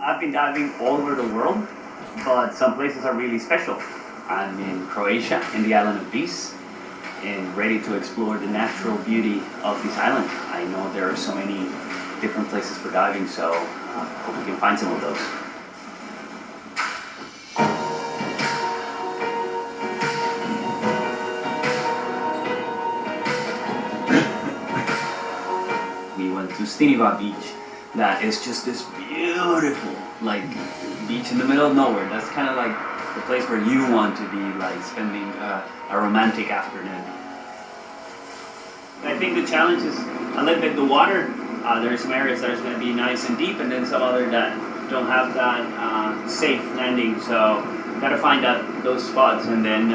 I've been diving all over the world, but some places are really special. I'm in Croatia, in the island of Vis, and ready to explore the natural beauty of this island. I know there are so many different places for diving, so hope we can find some of those. We went to Stiniva Beach. That is just this beautiful, like, beach in the middle of nowhere. That's kind of like the place where you want to be, like, spending a romantic afternoon. I think the challenge is a little bit the water. There are some areas that are going to be nice and deep, and then some other that don't have that safe landing. So, gotta find out those spots and then,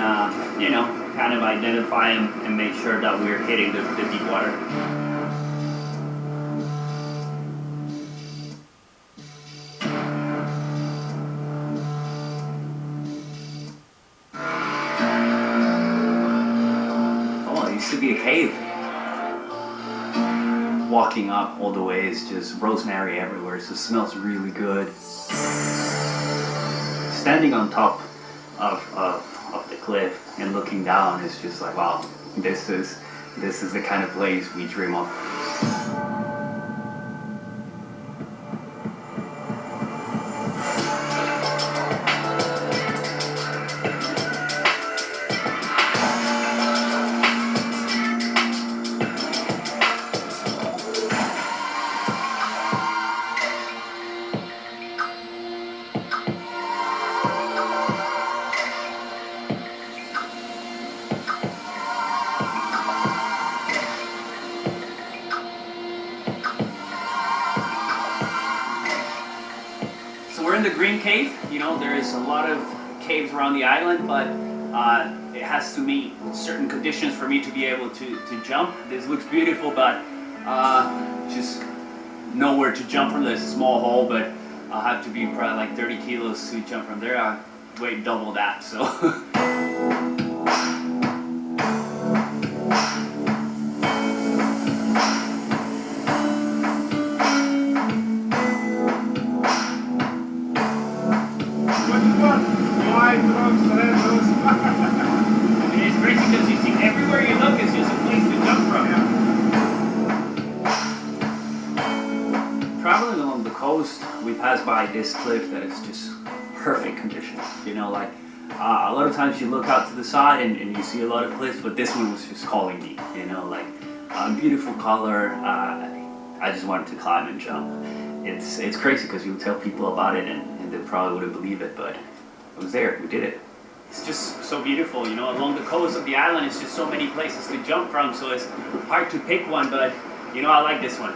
you know, kind of identify them and make sure that we're hitting the deep water. To be a cave. Walking up all the way is just rosemary everywhere, so it smells really good. Standing on top of the cliff and looking down is just like, wow, this is the kind of place we dream of. We're in the Green Cave. You know, there is a lot of caves around the island, but it has to meet certain conditions for me to be able to jump. This looks beautiful, but just nowhere to jump from. There's a small hole, but I'll have to be probably like 30 kilos to jump from there. I weigh double that, so. It's crazy because you see everywhere you look is just a place to jump from. Traveling along the coast, we pass by this cliff that is just perfect conditions. You know, like a lot of times you look out to the side and you see a lot of cliffs, but this one was just calling me. You know, like beautiful color. I just wanted to climb and jump. It's crazy because you tell people about it and they probably wouldn't believe it, but I was there. We did it. It's just so beautiful, you know, along the coast of the island, it's just so many places to jump from, so it's hard to pick one, but, you know, I like this one.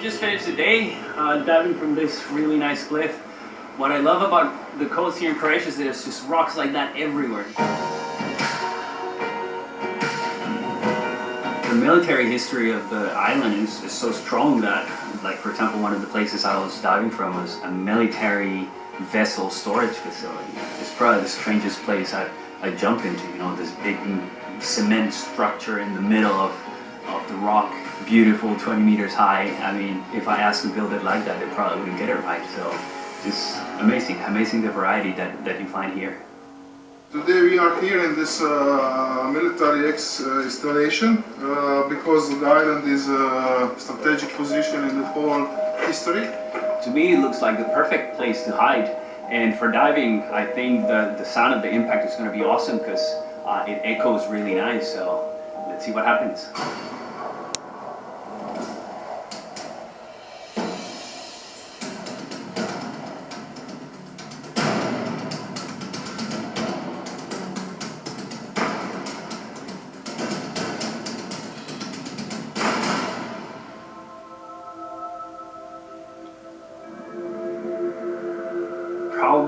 Just finished the day diving from this really nice cliff. What I love about the coast here in Croatia is that there's just rocks like that everywhere. The military history of the island is so strong that, like, for example, one of the places I was diving from was a military vessel storage facility. It's probably the strangest place I jumped into, you know, this big cement structure in the middle of the rock, beautiful, 20 meters high. I mean, if I asked to build it like that, they probably wouldn't get it right. So, just amazing the variety that you find here. Today we are here in this military installation because the island is a strategic position in the whole history. To me, it looks like the perfect place to hide. And for diving, I think the sound of the impact is going to be awesome because it echoes really nice. So, let's see what happens.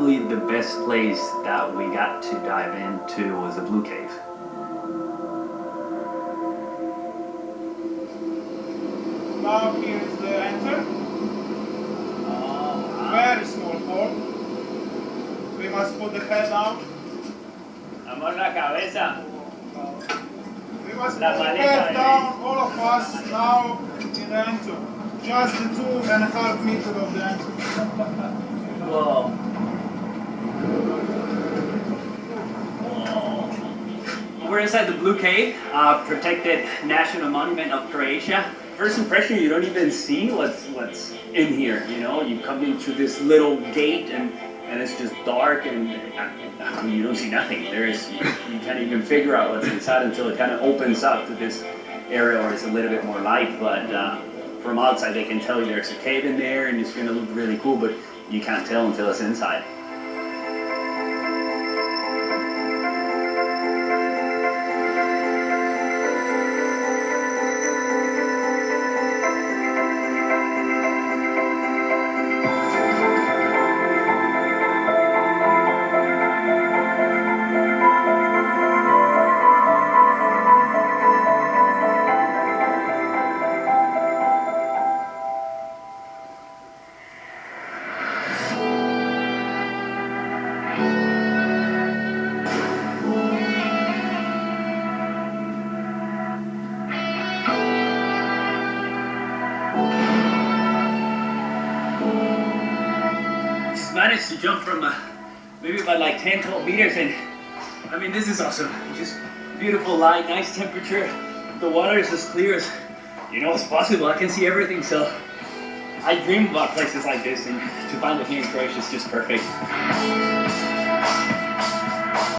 probably the best place that we got to dive into was the Blue Cave. Now here is the enter. Very small hole. We must put the head out. Amor la cabeza. We must put the head down, all of us now in the enter. Just the 2.5 meters of the enter. Whoa. We're inside the Blue Cave, protected national monument of Croatia. First impression, you don't even see what's in here. You know, you come in through this little gate and it's just dark and I mean, you don't see nothing. You can't even figure out what's inside until it kind of opens up to this area where it's a little bit more light. But from outside, they can tell you there's a cave in there and it's going to look really cool, but you can't tell until it's inside. Managed to jump from maybe about like 10-12 meters, and I mean, this is awesome. Just beautiful light, nice temperature. The water is as clear as you know it's possible. I can see everything, so I dream about places like this, and to find it here in Croatia is just perfect.